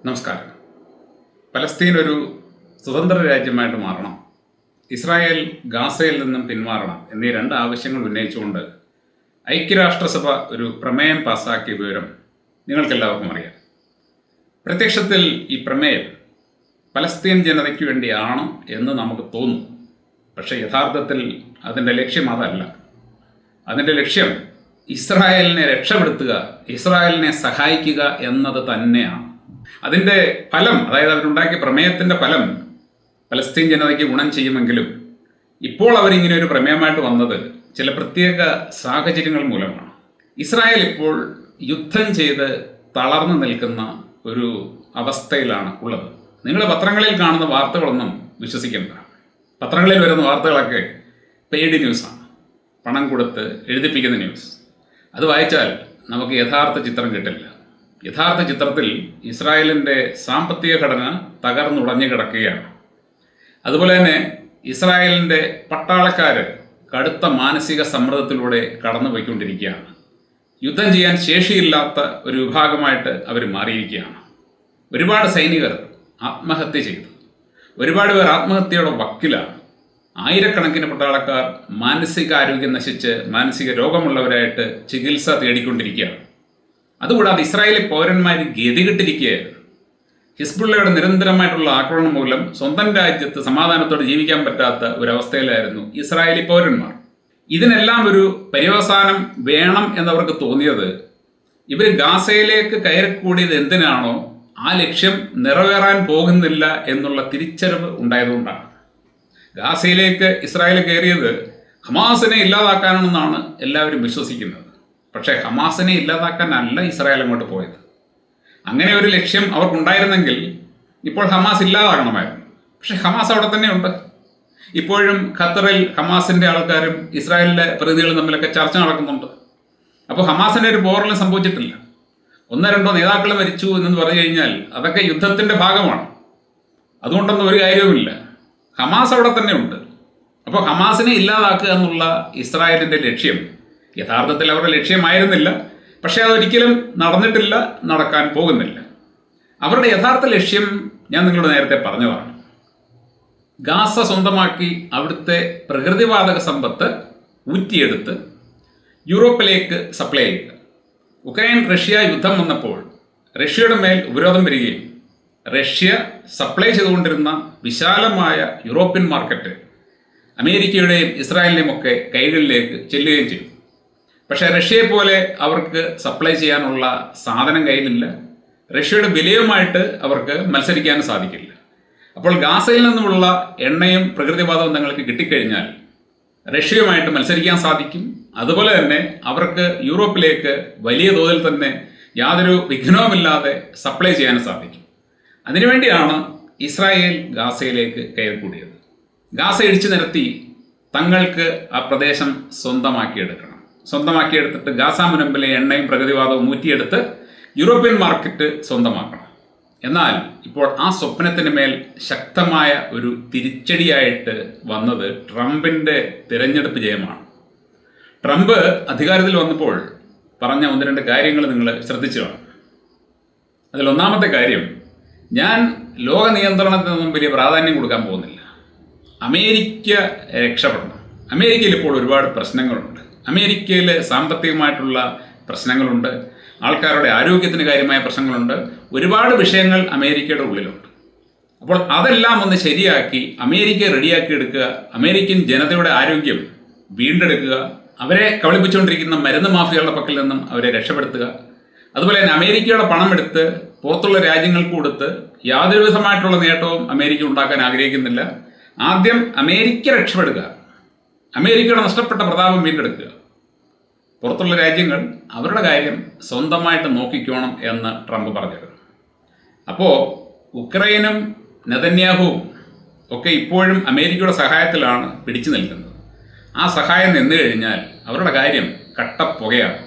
നമസ്കാരം. പലസ്തീൻ ഒരു സ്വതന്ത്ര രാജ്യമായിട്ട് മാറണം, ഇസ്രായേൽ ഗാസയിൽ നിന്നും പിന്മാറണം എന്നീ രണ്ട് ആവശ്യങ്ങൾ ഉന്നയിച്ചുകൊണ്ട് ഐക്യരാഷ്ട്രസഭ ഒരു പ്രമേയം പാസാക്കിയ വിവരം നിങ്ങൾക്കെല്ലാവർക്കും അറിയാം. പ്രത്യക്ഷത്തിൽ ഈ പ്രമേയം പലസ്തീൻ ജനതയ്ക്ക് വേണ്ടിയാണ് എന്ന് നമുക്ക് തോന്നും. പക്ഷേ യഥാർത്ഥത്തിൽ അതിൻ്റെ ലക്ഷ്യം അതല്ല. അതിൻ്റെ ലക്ഷ്യം ഇസ്രായേലിനെ രക്ഷപ്പെടുത്തുക, ഇസ്രായേലിനെ സഹായിക്കുക എന്നത് തന്നെയാണ്. അതിൻ്റെ ഫലം, അതായത് അവരുണ്ടാക്കിയ പ്രമേയത്തിൻ്റെ ഫലം പലസ്തീൻ ജനതയ്ക്ക് ഗുണം ചെയ്യുമെങ്കിലും ഇപ്പോൾ അവരിങ്ങനെ ഒരു പ്രമേയമായിട്ട് വന്നത് ചില പ്രത്യേക സാഹചര്യങ്ങൾ മൂലമാണ്. ഇസ്രായേൽ ഇപ്പോൾ യുദ്ധം ചെയ്ത് തളർന്നു നിൽക്കുന്ന ഒരു അവസ്ഥയിലാണ് ഉള്ളത്. നിങ്ങൾ പത്രങ്ങളിൽ കാണുന്ന വാർത്തകളൊന്നും വിശ്വസിക്കേണ്ട. പത്രങ്ങളിൽ വരുന്ന വാർത്തകളൊക്കെ പെയ്ഡ് ന്യൂസാണ്, പണം കൊടുത്ത് എഴുതിപ്പിക്കുന്ന ന്യൂസ്. അത് വായിച്ചാൽ നമുക്ക് യഥാർത്ഥ ചിത്രം കിട്ടില്ല. യഥാർത്ഥ ചിത്രത്തിൽ ഇസ്രായേലിൻ്റെ സാമ്പത്തിക ഘടന തകർന്നുടഞ്ഞു കിടക്കുകയാണ്. അതുപോലെ തന്നെ ഇസ്രായേലിൻ്റെ പട്ടാളക്കാർ കടുത്ത മാനസിക സമ്മർദ്ദത്തിലൂടെ കടന്നു പോയിക്കൊണ്ടിരിക്കുകയാണ്. യുദ്ധം ചെയ്യാൻ ശേഷിയില്ലാത്ത ഒരു വിഭാഗമായിട്ട് അവർ മാറിയിരിക്കുകയാണ്. ഒരുപാട് സൈനികർ ആത്മഹത്യ ചെയ്തു, ഒരുപാട് പേർ ആത്മഹത്യയുടെ വക്കിലാണ്. ആയിരക്കണക്കിന് പട്ടാളക്കാർ മാനസികാരോഗ്യം നശിച്ച് മാനസിക രോഗമുള്ളവരായിട്ട് ചികിത്സ തേടിക്കൊണ്ടിരിക്കുകയാണ്. അതുകൂടാതെ ഇസ്രായേലി പൗരന്മാർ ഗതികെട്ടിരിക്കുകയായിരുന്നു. ഹിസ്ബുള്ളയുടെ നിരന്തരമായിട്ടുള്ള ആക്രമണം മൂലം സ്വന്തം രാജ്യത്ത് സമാധാനത്തോടെ ജീവിക്കാൻ പറ്റാത്ത ഒരവസ്ഥയിലായിരുന്നു ഇസ്രായേലി പൗരന്മാർ. ഇതിനെല്ലാം ഒരു പര്യവസാനം വേണം എന്നവർക്ക് തോന്നിയത് ഇവർ ഗാസയിലേക്ക് കയറിക്കൂടിയത് എന്തിനാണോ ആ ലക്ഷ്യം നിറവേറാൻ പോകുന്നില്ല എന്നുള്ള തിരിച്ചറിവ് ഉണ്ടായതുകൊണ്ടാണ്. ഗാസയിലേക്ക് ഇസ്രായേൽ കയറിയത് ഹമാസിനെ ഇല്ലാതാക്കാനാണെന്നാണ് എല്ലാവരും വിശ്വസിക്കുന്നത്. പക്ഷേ ഹമാസിനെ ഇല്ലാതാക്കാനല്ല ഇസ്രായേൽ അങ്ങോട്ട് പോയത്. അങ്ങനെ ഒരു ലക്ഷ്യം അവർക്കുണ്ടായിരുന്നെങ്കിൽ ഇപ്പോൾ ഹമാസ് ഇല്ലാതാകണമായിരുന്നു. പക്ഷേ ഹമാസ് അവിടെ തന്നെയുണ്ട്. ഇപ്പോഴും ഖത്തറിൽ ഹമാസിൻ്റെ ആൾക്കാരും ഇസ്രായേലിലെ പ്രതിനിധികളും തമ്മിലൊക്കെ ചർച്ച നടക്കുന്നുണ്ട്. അപ്പോൾ ഹമാസിൻ്റെ ഒരു പോറലും സംഭവിച്ചിട്ടില്ല. ഒന്നോ രണ്ടോ നേതാക്കൾ മരിച്ചു എന്ന് പറഞ്ഞു കഴിഞ്ഞാൽ അതൊക്കെ യുദ്ധത്തിൻ്റെ ഭാഗമാണ്. അതുകൊണ്ടൊന്നും ഒരു കാര്യവുമില്ല. ഹമാസ് അവിടെ തന്നെ ഉണ്ട്. അപ്പോൾ ഹമാസിനെ ഇല്ലാതാക്കുക എന്നുള്ള ഇസ്രായേലിൻ്റെ ലക്ഷ്യം യഥാർത്ഥത്തിൽ അവരുടെ ലക്ഷ്യമായിരുന്നില്ല. പക്ഷേ അതൊരിക്കലും നടന്നിട്ടില്ല, നടക്കാൻ പോകുന്നില്ല. അവരുടെ യഥാർത്ഥ ലക്ഷ്യം ഞാൻ നിങ്ങളോട് നേരത്തെ പറഞ്ഞതാണ്. ഗാസ സ്വന്തമാക്കി അവിടുത്തെ പ്രകൃതിവാതക സമ്പത്ത് ഊറ്റിയെടുത്ത് യൂറോപ്പിലേക്ക് സപ്ലൈ ചെയ്യുക. ഉക്രൈൻ റഷ്യ യുദ്ധം വന്നപ്പോൾ റഷ്യയുടെ മേൽ ഉപരോധം വരികയും റഷ്യ സപ്ലൈ ചെയ്തുകൊണ്ടിരുന്ന വിശാലമായ യൂറോപ്യൻ മാർക്കറ്റ് അമേരിക്കയുടെയും ഇസ്രായേലിൻ്റെയും ഒക്കെ കൈകളിലേക്ക് ചെല്ലുകയും ചെയ്തു. പക്ഷേ റഷ്യയെ പോലെ അവർക്ക് സപ്ലൈ ചെയ്യാനുള്ള സാധനം കയ്യിലില്ല. റഷ്യയുടെ വിലയുമായിട്ട് അവർക്ക് മത്സരിക്കാനും സാധിക്കില്ല. അപ്പോൾ ഗാസയിൽ നിന്നുമുള്ള എണ്ണയും പ്രകൃതിവാതകവും തങ്ങൾക്ക് കിട്ടിക്കഴിഞ്ഞാൽ റഷ്യയുമായിട്ട് മത്സരിക്കാൻ സാധിക്കും. അതുപോലെ തന്നെ അവർക്ക് യൂറോപ്പിലേക്ക് വലിയ തോതിൽ തന്നെ യാതൊരു വിഘ്നവുമില്ലാതെ സപ്ലൈ ചെയ്യാനും സാധിക്കും. അതിനുവേണ്ടിയാണ് ഇസ്രായേൽ ഗാസയിലേക്ക് കയറിക്കൂടിയത്. ഗാസ ഇടിച്ചു നിരത്തി തങ്ങൾക്ക് ആ പ്രദേശം സ്വന്തമാക്കിയെടുക്കണം. സ്വന്തമാക്കിയെടുത്തിട്ട് ഗാസ മുനമ്പിലെ എണ്ണയും പ്രകൃതിവാതവും ഊറ്റിയെടുത്ത് യൂറോപ്യൻ മാർക്കറ്റ് സ്വന്തമാക്കണം. എന്നാൽ ഇപ്പോൾ ആ സ്വപ്നത്തിന് മേൽ ശക്തമായ ഒരു തിരിച്ചടിയായിട്ട് വന്നത് ട്രംപിൻ്റെ തിരഞ്ഞെടുപ്പ് ജയമാണ്. ട്രംപ് അധികാരത്തിൽ വന്നപ്പോൾ പറഞ്ഞ ഒന്ന് രണ്ട് കാര്യങ്ങൾ നിങ്ങൾ ശ്രദ്ധിച്ചു കാണും. അതിലൊന്നാമത്തെ കാര്യം, ഞാൻ ലോക നിയന്ത്രണത്തിനൊന്നും വലിയ പ്രാധാന്യം കൊടുക്കാൻ പോകുന്നില്ല. അമേരിക്ക രക്ഷപ്പെടണം. അമേരിക്കയിൽ ഇപ്പോൾ ഒരുപാട് പ്രശ്നങ്ങളുണ്ട്. അമേരിക്കയിൽ സാമ്പത്തികമായിട്ടുള്ള പ്രശ്നങ്ങളുണ്ട്, ആൾക്കാരുടെ ആരോഗ്യത്തിന് കാര്യമായ പ്രശ്നങ്ങളുണ്ട്, ഒരുപാട് വിഷയങ്ങൾ അമേരിക്കയുടെ ഉള്ളിലുണ്ട്. അപ്പോൾ അതെല്ലാം ഒന്ന് ശരിയാക്കി അമേരിക്ക റെഡിയാക്കി എടുക്കുക, അമേരിക്കൻ ജനതയുടെ ആരോഗ്യം വീണ്ടെടുക്കുക, അവരെ കബളിപ്പിച്ചുകൊണ്ടിരിക്കുന്ന മരുന്ന് മാഫിയകളുടെ പക്കൽ നിന്നും അവരെ രക്ഷപ്പെടുത്തുക. അതുപോലെ തന്നെ അമേരിക്കയുടെ പണം എടുത്ത് പുറത്തുള്ള രാജ്യങ്ങൾക്ക് കൊടുത്ത് യാതൊരു വിധമായിട്ടുള്ള നേട്ടവും അമേരിക്ക ഉണ്ടാക്കാൻ ആഗ്രഹിക്കുന്നില്ല. ആദ്യം അമേരിക്ക രക്ഷപ്പെടുക, അമേരിക്കയുടെ നഷ്ടപ്പെട്ട പ്രതാപം വീണ്ടെടുക്കുക. പുറത്തുള്ള രാജ്യങ്ങൾ അവരുടെ കാര്യം സ്വന്തമായിട്ട് നോക്കിക്കോണം എന്ന് ട്രംപ് പറഞ്ഞത്. അപ്പോൾ ഉക്രൈനും നെതന്യാഹുവും ഒക്കെ ഇപ്പോഴും അമേരിക്കയുടെ സഹായത്തിലാണ് പിടിച്ചു നിൽക്കുന്നത്. ആ സഹായം നിന്നു കഴിഞ്ഞാൽ അവരുടെ കാര്യം കട്ടപ്പുകയാണ്.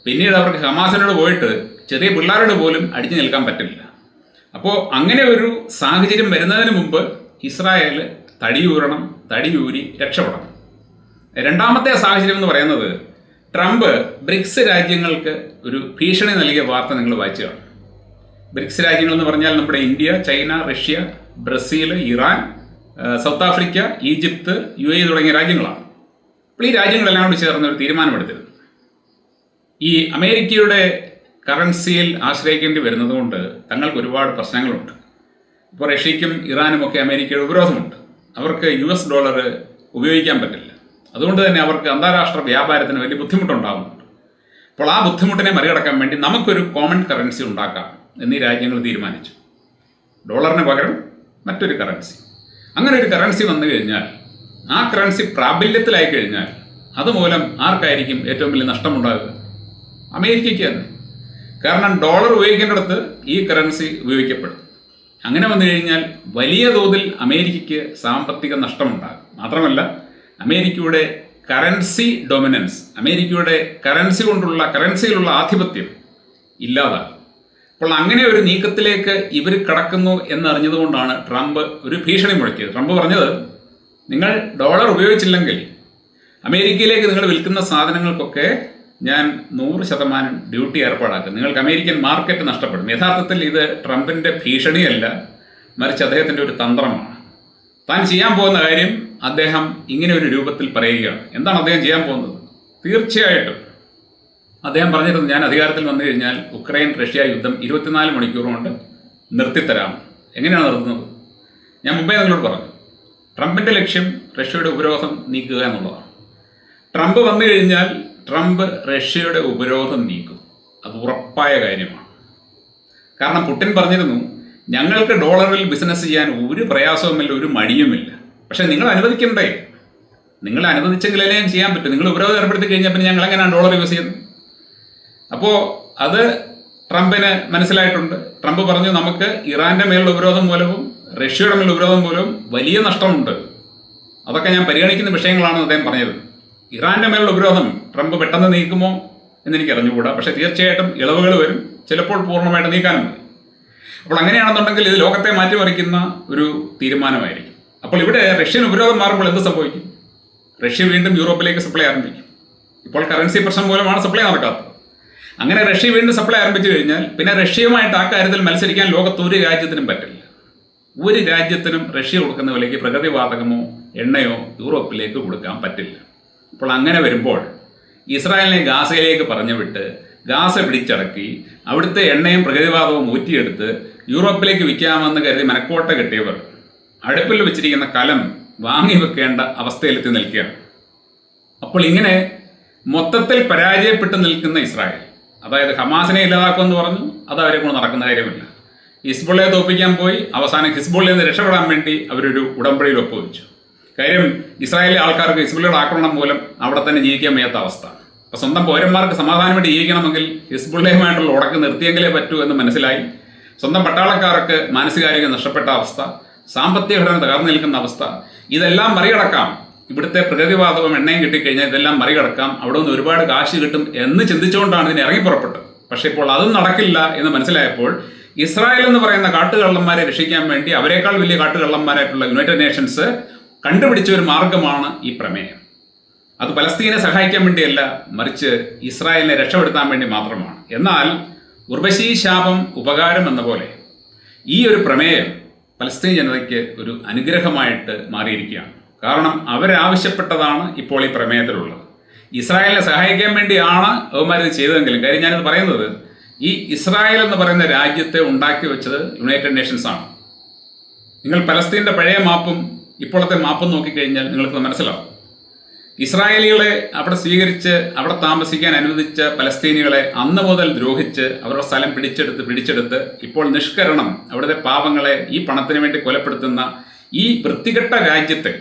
പിന്നീട് അവർക്ക് ഹമാസിനോട് പോയിട്ട് ചെറിയ പിള്ളേരോട് പോലും അടിച്ചു നിൽക്കാൻ പറ്റില്ല. അപ്പോൾ അങ്ങനെ ഒരു സാഹചര്യം വരുന്നതിന് മുമ്പ് ഇസ്രായേൽ തടിയൂരണം, തടിയൂരി രക്ഷപ്പെടണം. രണ്ടാമത്തെ സാഹചര്യം എന്ന് പറയുന്നത്, ട്രംപ് ബ്രിക്സ് രാജ്യങ്ങൾക്ക് ഒരു ഭീഷണി നൽകിയ വാർത്ത നിങ്ങൾ വായിച്ചു കാണും. ബ്രിക്സ് രാജ്യങ്ങൾ എന്ന് പറഞ്ഞാൽ നമ്മുടെ India, China, Russia, Brazil, Iran, south Africa, Egypt, UAE തുടങ്ങിയ രാജ്യങ്ങളാണ്. അപ്പോൾ ഈ രാജ്യങ്ങളെല്ലാം കൂടി ചേർന്ന് ഒരു തീരുമാനമെടുത്തിരുന്നു. ഈ അമേരിക്കയുടെ കറൻസിയിൽ ആശ്രയിക്കേണ്ടി വരുന്നത് കൊണ്ട് തങ്ങൾക്ക് ഒരുപാട് പ്രശ്നങ്ങളുണ്ട്. ഇപ്പോൾ റഷ്യയ്ക്കും ഇറാനും ഒക്കെ അമേരിക്കയുടെ ഉപരോധമുണ്ട്. അവർക്ക് US ഡോളർ ഉപയോഗിക്കാൻ പറ്റില്ല. അതുകൊണ്ട് തന്നെ അവർക്ക് അന്താരാഷ്ട്ര വ്യാപാരത്തിന് വലിയ ബുദ്ധിമുട്ടുണ്ടാകുന്നുണ്ട്. അപ്പോൾ ആ ബുദ്ധിമുട്ടിനെ മറികടക്കാൻ വേണ്ടി നമുക്കൊരു കോമൺ കറൻസി ഉണ്ടാക്കാം എന്നീ രാജ്യങ്ങൾ തീരുമാനിച്ചു. ഡോളറിന് പകരം മറ്റൊരു കറൻസി. അങ്ങനെ ഒരു കറൻസി വന്നു കഴിഞ്ഞാൽ, ആ കറൻസി പ്രാബല്യത്തിലായി കഴിഞ്ഞാൽ അതുമൂലം ആർക്കായിരിക്കും ഏറ്റവും വലിയ നഷ്ടമുണ്ടാകുക? അമേരിക്കയ്ക്ക് തന്നെ. കാരണം ഡോളർ ഉപയോഗിക്കേണ്ടിടത്ത് ഈ കറൻസി ഉപയോഗിക്കപ്പെടും. അങ്ങനെ വന്നു കഴിഞ്ഞാൽ വലിയ തോതിൽ അമേരിക്കയ്ക്ക് സാമ്പത്തിക നഷ്ടമുണ്ടാകും. മാത്രമല്ല, അമേരിക്കയുടെ കറൻസി ഡൊമിനൻസ്, അമേരിക്കയുടെ കറൻസിയിലുള്ള ആധിപത്യം ഇല്ലാതാകും. അപ്പോൾ അങ്ങനെ ഒരു നീക്കത്തിലേക്ക് ഇവർ കടക്കുന്നു എന്നറിഞ്ഞതുകൊണ്ടാണ് ട്രംപ് ഒരു ഭീഷണി മുഴക്കിയത്. ട്രംപ് പറഞ്ഞത്, നിങ്ങൾ ഡോളർ ഉപയോഗിച്ചില്ലെങ്കിൽ അമേരിക്കയിലേക്ക് നിങ്ങൾ വിൽക്കുന്ന സാധനങ്ങൾക്കൊക്കെ ഞാൻ 100% ഡ്യൂട്ടി ഏർപ്പാടാക്കും. നിങ്ങൾക്ക് അമേരിക്കൻ മാർക്കറ്റ് നഷ്ടപ്പെടും. യഥാർത്ഥത്തിൽ ഇത് ട്രംപിൻ്റെ ഭീഷണിയല്ല, മറിച്ച് അദ്ദേഹത്തിൻ്റെ ഒരു തന്ത്രമാണ്. താൻ ചെയ്യാൻ പോകുന്ന കാര്യം അദ്ദേഹം ഇങ്ങനെ ഒരു രൂപത്തിൽ പറയുകയാണ്. എന്താണ് അദ്ദേഹം ചെയ്യാൻ പോകുന്നത്? തീർച്ചയായിട്ടും അദ്ദേഹം പറഞ്ഞിരുന്നു, ഞാൻ അധികാരത്തിൽ വന്നു കഴിഞ്ഞാൽ ഉക്രൈൻ റഷ്യ യുദ്ധം 24 മണിക്കൂർ കൊണ്ട് നിർത്തിത്തരാം. എങ്ങനെയാണ് നിർത്തുന്നത്? ഞാൻ മുമ്പേ നിങ്ങളോട് പറഞ്ഞു, ട്രംപിൻ്റെ ലക്ഷ്യം റഷ്യയുടെ ഉപരോധം നീക്കുക എന്നുള്ളതാണ്. ട്രംപ് വന്നു കഴിഞ്ഞാൽ ട്രംപ് റഷ്യയുടെ ഉപരോധം നീക്കും. അത് ഉറപ്പായ കാര്യമാണ്. കാരണം പുടിൻ പറഞ്ഞിരുന്നു, ഞങ്ങൾക്ക് ഡോളറിൽ ബിസിനസ് ചെയ്യാൻ ഒരു പ്രയാസവുമില്ല, ഒരു മടിയുമില്ല. പക്ഷേ നിങ്ങൾ അനുവദിക്കണ്ടേ? നിങ്ങൾ അനുവദിച്ചെങ്കിലേ ചെയ്യാൻ പറ്റും. നിങ്ങൾ ഉപരോധം ഏർപ്പെടുത്തി കഴിഞ്ഞാൽ പിന്നെ ഞങ്ങൾ എങ്ങനെയാണ് ഡോളർ യൂസ് ചെയ്യുന്നത്? അപ്പോൾ അത് ട്രംപിന് മനസ്സിലായിട്ടുണ്ട്. ട്രംപ് പറഞ്ഞു, നമുക്ക് ഇറാൻ്റെ മേലുള്ള ഉപരോധം മൂലവും റഷ്യയുടെ മേലുള്ള ഉപരോധം മൂലവും വലിയ നഷ്ടമുണ്ട്. അതൊക്കെ ഞാൻ പരിഗണിക്കുന്ന വിഷയങ്ങളാണ് അദ്ദേഹം പറഞ്ഞത്. ഇറാൻ്റെ മേലുള്ള ഉപരോധം ട്രംപ് പെട്ടെന്ന് നീക്കുമോ എന്നെനിക്ക് അറിഞ്ഞുകൂടാ. പക്ഷേ തീർച്ചയായിട്ടും ഇളവുകൾ വരും, ചിലപ്പോൾ പൂർണ്ണമായിട്ട് നീക്കാനും മതി. അപ്പോൾ അങ്ങനെയാണെന്നുണ്ടെങ്കിൽ ഇത് ലോകത്തെ മാറ്റിമറിക്കുന്ന ഒരു തീരുമാനമായിരിക്കും. അപ്പോൾ ഇവിടെ റഷ്യൻ ഉപരോധം മാറുമ്പോൾ എന്ത് സംഭവിക്കും? റഷ്യ വീണ്ടും യൂറോപ്പിലേക്ക് സപ്ലൈ ആരംഭിക്കും. ഇപ്പോൾ കറൻസി പ്രശ്നം മൂലമാണ് സപ്ലൈ നടക്കാത്തത്. അങ്ങനെ റഷ്യ വീണ്ടും സപ്ലൈ ആരംഭിച്ചു കഴിഞ്ഞാൽ പിന്നെ റഷ്യയുമായിട്ട് ആ കാര്യത്തിൽ മത്സരിക്കാൻ ലോകത്ത് ഒരു രാജ്യത്തിനും പറ്റില്ല. ഒരു രാജ്യത്തിനും റഷ്യ കൊടുക്കുന്ന വിലയ്ക്ക് പ്രകൃതിവാതകമോ എണ്ണയോ യൂറോപ്പിലേക്ക് കൊടുക്കാൻ പറ്റില്ല. അപ്പോൾ അങ്ങനെ വരുമ്പോൾ ഇസ്രായേലിനെ ഗാസയിലേക്ക് പറഞ്ഞു വിട്ട് ഗാസ പിടിച്ചടക്കി അവിടുത്തെ എണ്ണയും പ്രകൃതിവാതകവും ഊറ്റിയെടുത്ത് യൂറോപ്പിലേക്ക് വിൽക്കാമെന്ന് കരുതി മനക്കോട്ട കെട്ടിയവർ അടുപ്പിൽ വെച്ചിരിക്കുന്ന കലം വാങ്ങി വെക്കേണ്ട അവസ്ഥയിലെത്തി നിൽക്കുകയാണ്. അപ്പോൾ ഇങ്ങനെ മൊത്തത്തിൽ പരാജയപ്പെട്ട് നിൽക്കുന്ന ഇസ്രായേൽ, അതായത് ഹമാസിനെ ഇല്ലാതാക്കുമെന്ന് പറഞ്ഞു, അത് അവരെ കൊണ്ട് നടക്കുന്ന കാര്യമില്ല. ഹിസ്ബുള്ളയെ തോൽപ്പിക്കാൻ പോയി, അവസാനം ഹിസ്ബുള്ളയിൽ നിന്ന് രക്ഷപ്പെടാൻ വേണ്ടി അവരൊരു ഉടമ്പടിയിൽ ഒപ്പുവെച്ചു. കാര്യം ഇസ്രായേലിലെ ആൾക്കാർക്ക് ഹിസ്ബുള്ളയുടെ ആക്രമണം മൂലം അവിടെ തന്നെ ജീവിക്കാൻ വയ്യാത്ത അവസ്ഥ. അപ്പോൾ സ്വന്തം പൗരന്മാർക്ക് സമാധാനമായിട്ട് ജീവിക്കണമെങ്കിൽ ഹിസ്ബുള്ളയുമായിട്ടുള്ള ഉടക്ക് നിർത്തിയെങ്കിലേ പറ്റൂ എന്ന് മനസ്സിലായി. സ്വന്തം പട്ടാളക്കാർക്ക് മാനസികാരോഗ്യം നഷ്ടപ്പെട്ട അവസ്ഥ, സാമ്പത്തിക ഘടന തകർന്നു നിൽക്കുന്ന അവസ്ഥ, ഇതെല്ലാം മറികടക്കാം. ഇവിടുത്തെ പ്രകൃതിവാതകം എണ്ണയും കിട്ടിക്കഴിഞ്ഞാൽ ഇതെല്ലാം മറികടക്കാം, അവിടെ നിന്ന് ഒരുപാട് കാശ് കിട്ടും എന്ന് ചിന്തിച്ചുകൊണ്ടാണ് ഇതിന് ഇറങ്ങിപ്പുറപ്പെട്ടത്. പക്ഷേ ഇപ്പോൾ അതും നടക്കില്ല എന്ന് മനസ്സിലായപ്പോൾ ഇസ്രായേൽ എന്ന് പറയുന്ന കാട്ടുകള്ളന്മാരെ രക്ഷിക്കാൻ വേണ്ടി അവരെക്കാൾ വലിയ കാട്ടുകള്ളന്മാരായിട്ടുള്ള യുണൈറ്റഡ് നേഷൻസ് കണ്ടുപിടിച്ച ഒരു മാർഗമാണ് ഈ പ്രമേയം. അത് പലസ്തീനെ സഹായിക്കാൻ വേണ്ടിയല്ല, മറിച്ച് ഇസ്രായേലിനെ രക്ഷപ്പെടുത്താൻ വേണ്ടി മാത്രമാണ്. എന്നാൽ ഉർവശി ശാപം ഉപകാരം എന്ന പോലെ ഈ ഒരു പ്രമേയം പലസ്തീൻ ജനതയ്ക്ക് ഒരു അനുഗ്രഹമായിട്ട് മാറിയിരിക്കുകയാണ്. കാരണം അവരാവശ്യപ്പെട്ടതാണ് ഇപ്പോൾ ഈ പ്രമേയത്തിലുള്ളത്. ഇസ്രായേലിനെ സഹായിക്കാൻ വേണ്ടിയാണ് അവന്മാരിത് ചെയ്തതെങ്കിലും, കാര്യം ഞാനിത് പറയുന്നത്, ഈ ഇസ്രായേൽ എന്ന് പറയുന്ന രാജ്യത്തെ ഉണ്ടാക്കി വെച്ചത് യുണൈറ്റഡ് നേഷൻസ് ആണ്. നിങ്ങൾ പലസ്തീൻ്റെ പഴയ മാപ്പും ഇപ്പോഴത്തെ മാപ്പും നോക്കിക്കഴിഞ്ഞാൽ നിങ്ങൾക്ക് മനസ്സിലാവും. ഇസ്രായേലികളെ അവിടെ സ്വീകരിച്ച് അവിടെ താമസിക്കാൻ അനുവദിച്ച പലസ്തീനികളെ അന്ന് മുതൽ ദ്രോഹിച്ച് അവരുടെ സ്ഥലം പിടിച്ചെടുത്ത് ഇപ്പോൾ നിഷ്കരണം അവിടുത്തെ പാവങ്ങളെ ഈ പണത്തിന് വേണ്ടി കൊലപ്പെടുത്തുന്ന ഈ വൃത്തികെട്ട രാജ്യത്തെ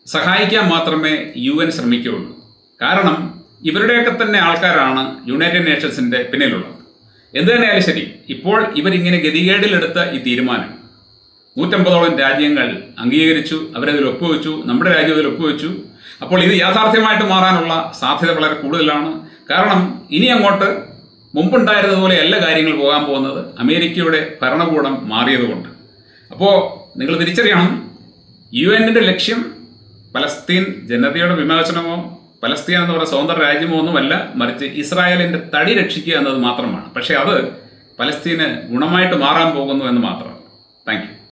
സഹായിക്കാൻ മാത്രമേ UN ശ്രമിക്കുകയുള്ളൂ. കാരണം ഇവരുടെയൊക്കെ തന്നെ ആൾക്കാരാണ് യുണൈറ്റഡ് നേഷൻസിൻ്റെ പിന്നിലുള്ളത്. എന്തു തന്നെയായാലും ശരി, ഇപ്പോൾ ഇവരിങ്ങനെ ഗതികേടിലെടുത്ത ഈ തീരുമാനം 150ഓളം രാജ്യങ്ങൾ അംഗീകരിച്ചു, അവരതിൽ ഒപ്പുവെച്ചു, നമ്മുടെ രാജ്യം അതിൽ ഒപ്പുവെച്ചു. അപ്പോൾ ഇത് യാഥാർത്ഥ്യമായിട്ട് മാറാനുള്ള സാധ്യത വളരെ കൂടുതലാണ്. കാരണം ഇനി അങ്ങോട്ട് മുമ്പുണ്ടായിരുന്നതുപോലെ എല്ലാ കാര്യങ്ങൾ പോകാൻ പോകുന്നത് അമേരിക്കയുടെ ഭരണകൂടം മാറിയതുകൊണ്ട്. അപ്പോൾ നിങ്ങൾ തിരിച്ചറിയണം, UN-ന്റെ ലക്ഷ്യം പലസ്തീൻ ജനതയുടെ വിമോചനമോ പലസ്തീൻ എന്ന് പറയുന്ന സ്വതന്ത്ര രാജ്യമോ ഒന്നുമല്ല, മറിച്ച് ഇസ്രായേലിൻ്റെ തടി രക്ഷിക്കുക എന്നത് മാത്രമാണ്. പക്ഷേ അത് പലസ്തീന് ഗുണമായിട്ട് മാറാൻ പോകുന്നു എന്ന് മാത്രം. Thank you.